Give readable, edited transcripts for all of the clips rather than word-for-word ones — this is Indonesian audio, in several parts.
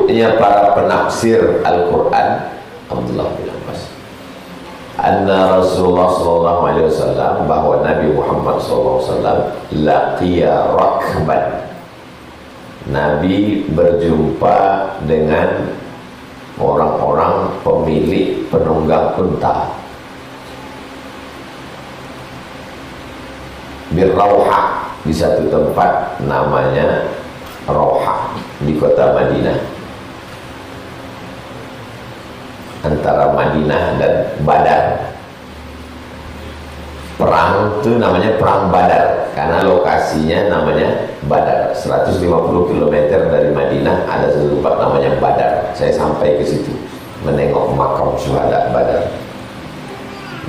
ibunya para penafsir Al-Quran, Abdullah bin Abbas, anna Rasulullah sallallahu alaihi wasallam, bahwa Nabi Muhammad sallallahu alaihi wasallam laqiya rakban, Nabi berjumpa dengan orang-orang pemilik penunggang unta, birrauha, di satu tempat namanya Rauha di kota Madinah, antara Madinah dan Badar. Perang itu namanya Perang Badar karena lokasinya namanya Badar. 150 km dari Madinah ada satu tempat namanya Badar. Saya sampai ke situ menengok makam syuhada Badar.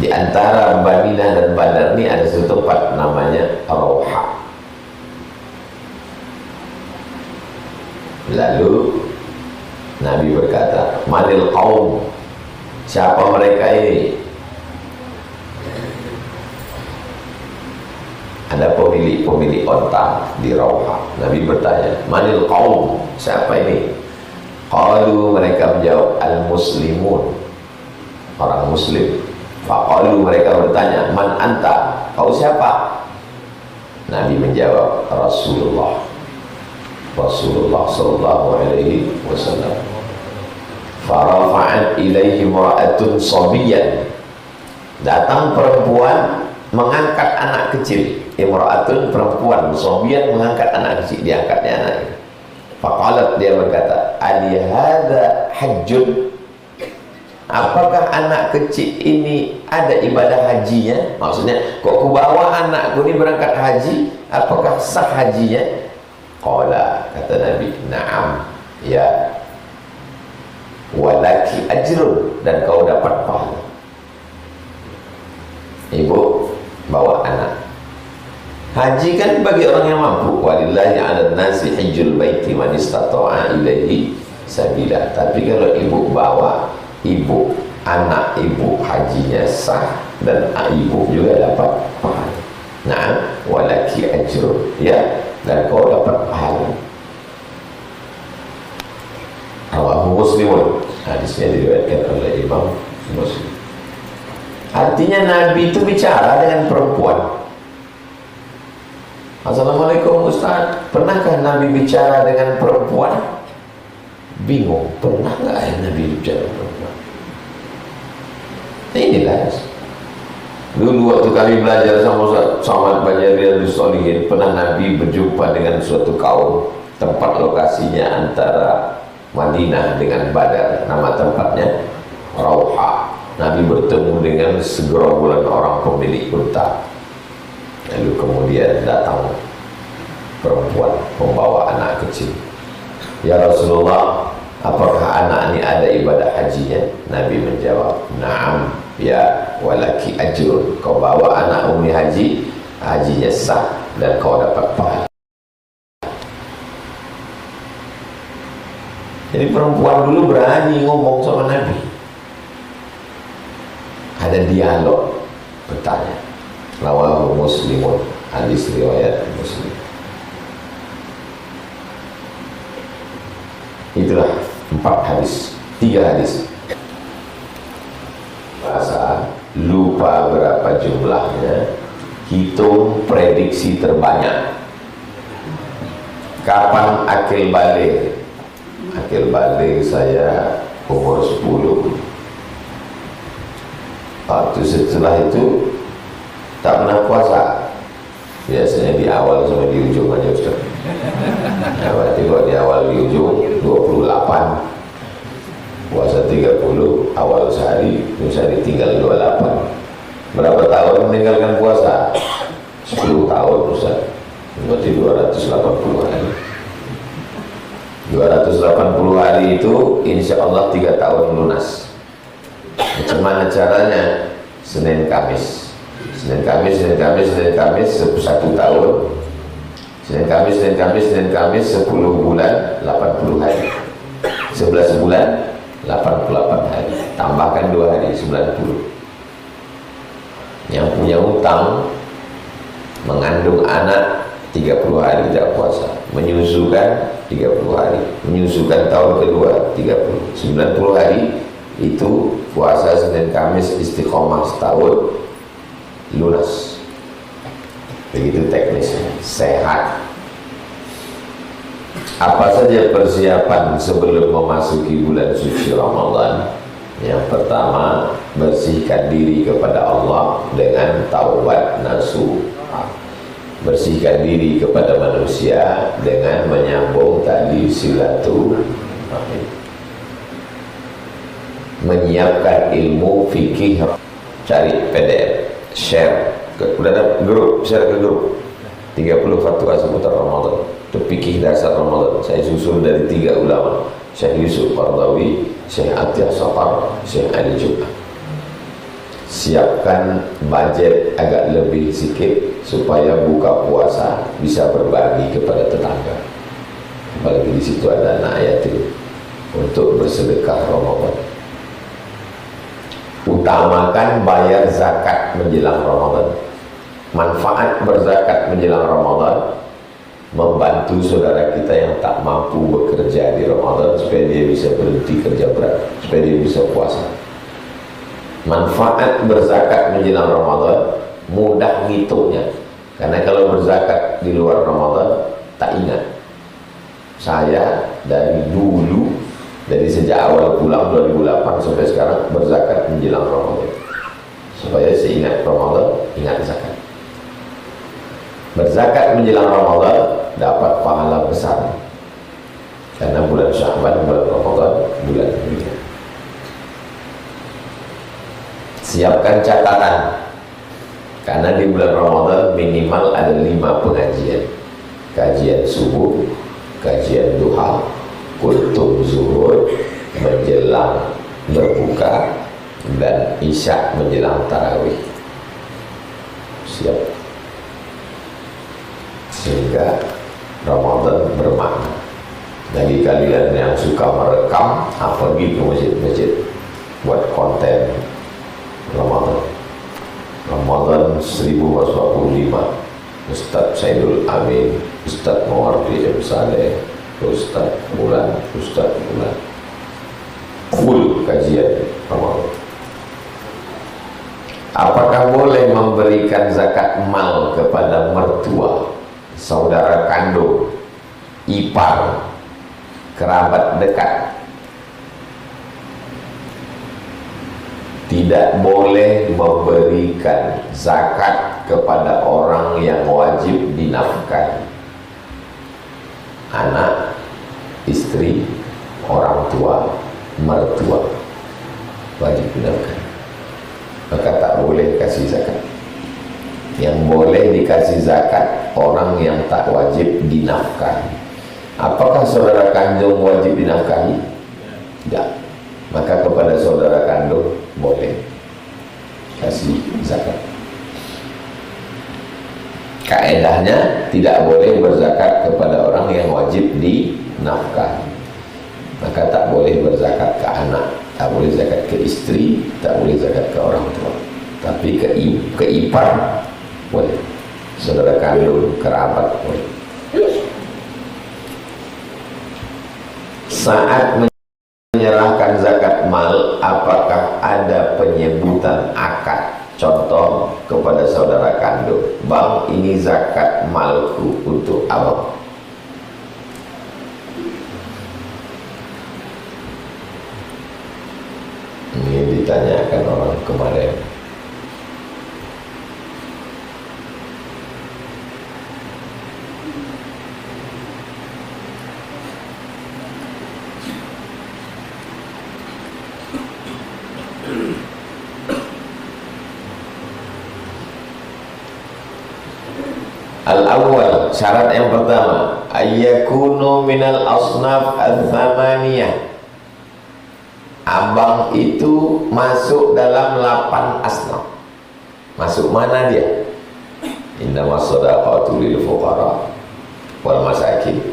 Di antara Madinah dan Badar ini ada satu tempat namanya Rauha. Lalu Nabi berkata, manil qaum, siapa mereka ini? Ada pemilik onta di Rauha. Nabi bertanya, manil qaum, siapa ini? Qalu, mereka menjawab, al-muslimun, orang muslim. Faqalu, mereka bertanya, man anta, kau siapa? Nabi menjawab, Rasulullah sallallahu alaihi wasallam. Farafa'at ilaihi imra'atun sabiyan, datang perempuan mengangkat anak kecil. Imra'atun, perempuan, sabiyan, mengangkat anak kecil, diangkatnya anaknya. Faqalat, dia berkata, ali hadza hajjun, apakah anak kecil ini ada ibadah hajinya? Maksudnya, kok ku bawa anakku ini berangkat haji, apakah sah hajinya? Qala, kata Nabi, na'am, ya, walaki ajrun, dan kau dapat pahala. Ibu bawa anak haji kan bagi orang yang mampu, walillahi 'alan nasi hajjul baiti man istata'a ilaihi sabila. Tapi kalau ibu bawa anak ibu hajinya sah dan ibu juga dapat pahala. Nah, walaki ajrun, ya, dan kau dapat pahala. Rawahu Muslimun, hadisnya diriwayatkan oleh Imam Muslim. Artinya Nabi itu bicara dengan perempuan. Assalamualaikum Ustaz, pernahkah Nabi bicara dengan perempuan? Bingung, pernah nggak Nabi bicara dengan perempuan? Inilah dulu waktu kami belajar sama Ustaz Somad Banjari Solihin, pernah Nabi berjumpa dengan suatu kaum, tempat lokasinya antara Madinah dengan Badar, nama tempatnya Rauha. Nabi bertemu dengan segerombolan orang pemilik unta. Lalu kemudian datang perempuan membawa anak kecil. Ya Rasulullah, apakah anak ini ada ibadah hajinya? Nabi menjawab, na'am, ya, walaki ajrun, kau bawa anak umi haji, hajinya sah dan kau dapat pahala. Jadi perempuan dulu berani ngomong sama Nabi. Ada dialog, bertanya. Rawahu Muslimun, hadis riwayat Muslim. Itulah 4 hadis, 3 hadis. Bahasa lupa berapa jumlahnya, hitung prediksi terbanyak. Kapan akil balik? Akil balik saya umur 10. Waktu setelah itu tak pernah puasa. Biasanya di awal sama di ujung aja Ustaz. Ya, berarti kalau di awal di ujung 28, puasa 30, awal sehari, misalnya tinggal 28. Berapa tahun meninggalkan puasa? 10 tahun Ustaz. Berarti 280 hari. 280 hari itu insya Allah 3 tahun lunas. Macam mana caranya? Senin Kamis 1 tahun. Senin Kamis 10 bulan 80 hari. 11 bulan 88 hari. Tambahkan 2 hari 90. Yang punya utang mengandung anak 30 hari tidak puasa. menyusukan 30 hari, menyusukan tahun kedua 30, 90 hari itu puasa Senin Kamis istiqomah setahun lunas. Begitu teknisnya, sehat. Apa saja persiapan sebelum memasuki bulan suci Ramadan? Yang pertama, bersihkan diri kepada Allah dengan taubat nasuha. Bersihkan diri kepada manusia dengan menyambung tali silaturahim. Menyiapkan ilmu fikih, cari PDF, share. Udah ada grup, share ke grup. 30 fatwa seputar Ramadan. Itu fikih dasar Ramadan. Saya susun dari 3 ulama, Syekh Yusuf Qaradawi, Syekh Atiyah Safar, Syekh Ali Jum'ah. Siapkan budget agak lebih sedikit supaya buka puasa bisa berbagi kepada tetangga. Apalagi di situ ada anak yatim untuk bersedekah Ramadan. Utamakan bayar zakat menjelang Ramadan. Manfaat berzakat menjelang Ramadan, membantu saudara kita yang tak mampu bekerja di Ramadan supaya dia bisa berhenti kerja berat, supaya dia bisa puasa. Manfaat berzakat menjelang Ramadan, mudah ngitungnya. Karena kalau berzakat di luar Ramadan tak ingat. Saya dari dulu, dari sejak awal pulang 2008 sampai sekarang berzakat menjelang Ramadan, supaya seingat Ramadan ingat zakat. Berzakat menjelang Ramadan dapat pahala besar, karena bulan Sya'ban, bulan Ramadan, bulan mulia. Siapkan catatan, karena di bulan Ramadan minimal ada 5 pengajian. Kajian subuh, kajian duha, kultum zuhur menjelang berbuka, dan isya menjelang tarawih. Siap, sehingga Ramadan bermakna. Bagi kalian yang suka merekam, pergi ke masjid-masjid buat konten Ramadan. Ramadan 1445, Ustaz Saidul Amin, Ustaz Mawardi M. Saleh, Ustaz Bulan, full kajian Ramadan. Apakah boleh memberikan zakat mal kepada mertua, saudara kandung, ipar, kerabat dekat? Tidak boleh memberikan zakat kepada orang yang wajib dinafkahi. Anak, istri, orang tua, mertua wajib dinafkahi, maka tak boleh kasih zakat. Yang boleh dikasih zakat orang yang tak wajib dinafkahi. Apakah saudara kandung wajib dinafkahi? Tidak. Maka kepada saudara kandung boleh kasih zakat. Kaedahnya tidak boleh berzakat kepada orang yang wajib dinafkahi. Maka tak boleh berzakat ke anak, tak boleh zakat ke istri, tak boleh zakat ke orang tua. Tapi ke ipar boleh, saudara kandung, kerabat boleh. Saat menyerahkan zakat mal, apakah ada penyebutan akad? Contoh kepada saudara kandung, bang, ini zakat malku untuk abang. Ini ditanyakan orang kemarin. Al-awwal, syarat yang pertama, ayyakunu minal asnaf al-thamaniyah. Abang itu masuk dalam 8 asnaf. Masuk mana dia? Innamas shadaqatu lil fuqara wal masakin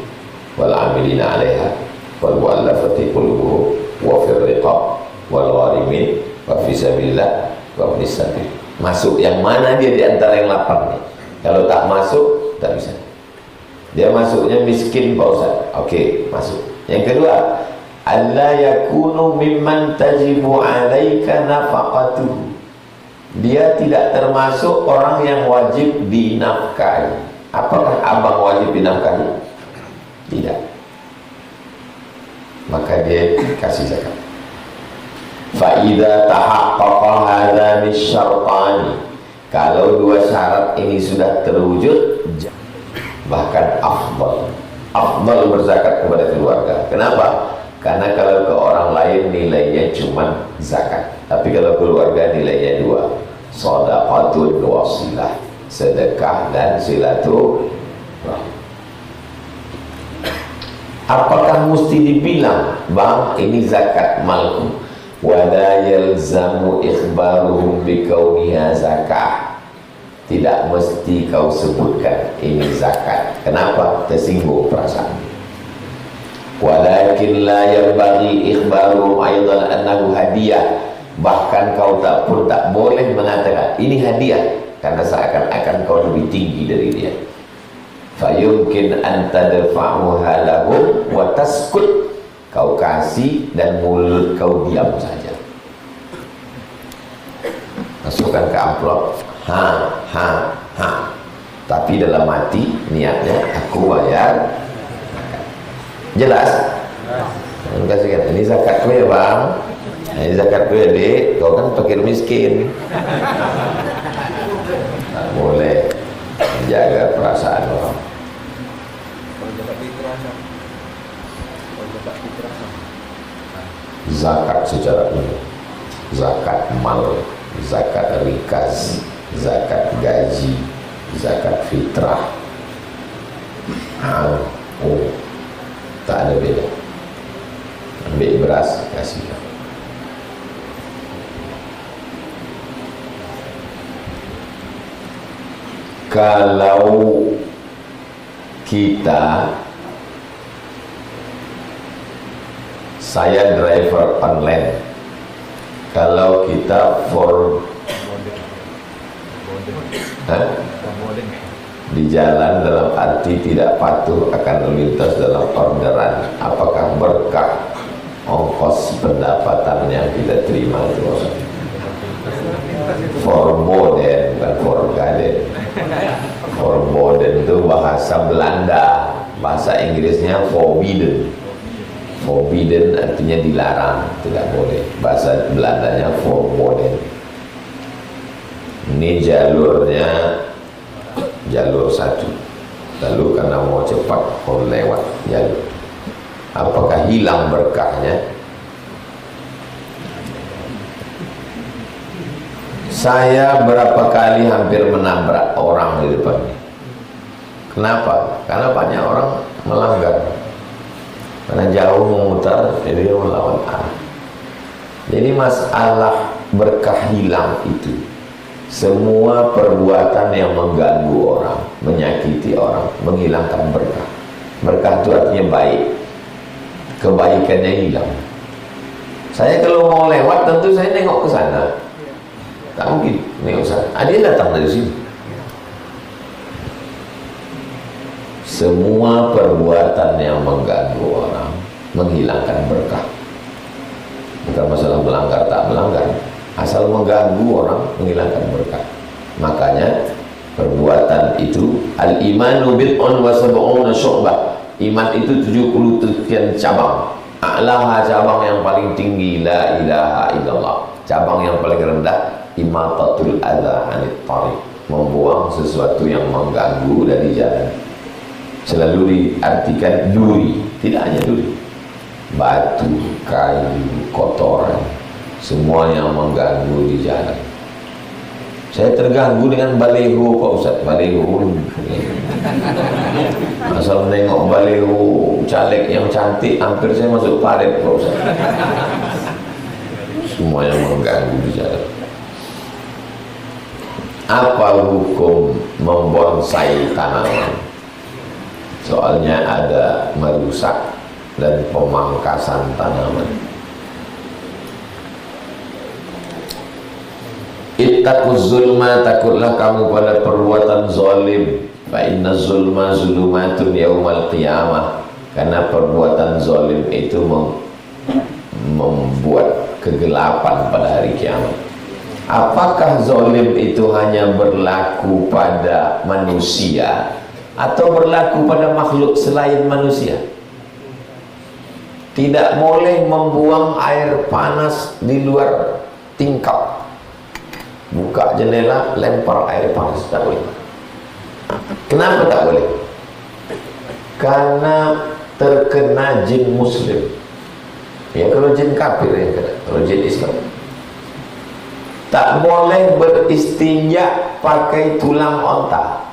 wal amilina 'alaiha wal mu'allafati qulubuhum wa fir riqab wal gharimin wa fi sabilillah wa ibnis sabil. Masuk yang mana dia di antara yang 8 nih? Kalau tak masuk, tak bisa. Dia masuknya miskin Pak Ustaz. Oke, masuk. Yang kedua, alla yakunu mimman tajibu alaika nafaqatuhu. Dia tidak termasuk orang yang wajib dinafkahi. Apakah abang wajib dinafkahi? Tidak. Maka dia kasih zakat. Fa idza tahaqqaqa hadzani syartani, kalau dua syarat ini sudah terwujud, bahkan afdal berzakat kepada keluarga. Kenapa? Karena kalau ke orang lain nilainya cuma zakat, tapi kalau keluarga nilainya dua, shadaqatul wasilah, sedekah dan silaturahim. Apakah mesti dibilang, bang, ini zakat malku, wala yalzamu ikhbaruhum bikauniha zakah? Tidak mesti kau sebutkan ini zakat. Kenapa? Tersinggung perasaan. Walakin la yambaghi ikhbaruhum aidan annahu hadiah. Bahkan kau tak boleh mengatakan ini hadiah, karena seakan-akan kau lebih tinggi dari dia. Fayumkin an tadfa'uha lahum wa taskut. Kau kasih dan mulut kau diam saja. Masukkan ke amplop, ha. Tapi dalam hati niatnya aku bayar. Jelas? Kasihkan, ini zakat gue bang, ini zakat gue dek. Kau kan fakir miskin. Tak boleh menjaga perasaan orang. Zakat secara umum, zakat mal, zakat rikas, zakat gaji, zakat fitrah, tak ada beda. Ambil beras, kasihkan. Kalau kita, saya driver online, kalau kita di jalan dalam arti tidak patuh akan lalu lintas dalam orderan, apakah berkah ongkos pendapatan yang kita terima itu? Verboden, bukan forgaden. Verboden itu bahasa Belanda, bahasa Inggrisnya forbidden. Forbidden artinya dilarang, tidak boleh. Bahasa Belandanya verboden. Ini jalurnya jalur satu, lalu karena mau cepat mau lewat jalur. Apakah hilang berkahnya? Saya berapa kali hampir menabrak orang di depannya. Kenapa? Karena banyak orang melanggar, karena jauh memutar, jadi melawan arah. Jadi masalah berkah hilang itu semua perbuatan yang mengganggu orang, menyakiti orang, menghilangkan berkah. Berkah itu artinya baik, kebaikannya hilang. Saya kalau mau lewat tentu saya nengok ke sana, tak mungkin nengok sana. Dia datang dari sini. Semua perbuatan yang mengganggu orang, menghilangkan berkah. Bukan masalah melanggar tak melanggar, asal mengganggu orang, menghilangkan berkah. Makanya perbuatan itu, al-imanu bid'un wa sab'una syu'bah. Iman itu 70 sekian cabang. A'laha, cabang yang paling tinggi, la ilaha illallah. Cabang yang paling rendah, imatatul adza 'anit thariq, membuang sesuatu yang mengganggu dari jalan. Selalu diartikan duri, tidak hanya duri, batu, kayu, kotoran, semua yang mengganggu di jalan. Saya terganggu dengan baliho Pak Ustaz, baliho. Asal menengok baliho caleg yang cantik, hampir saya masuk parit Pak Ustaz. Semua yang mengganggu di jalan. Apa hukum membonsai tanaman? Soalnya ada merusak dan pemangkasan tanaman. Ittaquz zulma, takutlah kamu pada perbuatan zalim. Fa inna zulma zulumatun yaumal qiyamah, karena perbuatan zalim itu membuat kegelapan pada hari kiamat. Apakah zalim itu hanya berlaku pada manusia atau berlaku pada makhluk selain manusia? Tidak boleh membuang air panas di luar tingkap. Buka jendela, lempar air panas, tak boleh. Kenapa tak boleh? Karena terkena jin muslim. Ya, kalau jin kafir yang kena, kalau jin Islam. Tak boleh beristinja pakai tulang onta.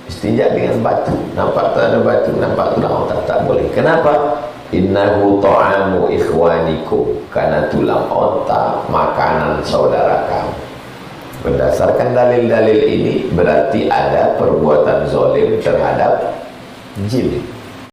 Istinja dengan batu, nampak tak ada batu, nampak tulang onta, tak boleh. Kenapa? Innahu ta'amu ikhwanikum, karena tulang onta makanan saudara kamu. Berdasarkan dalil-dalil ini berarti ada perbuatan zalim terhadap jin.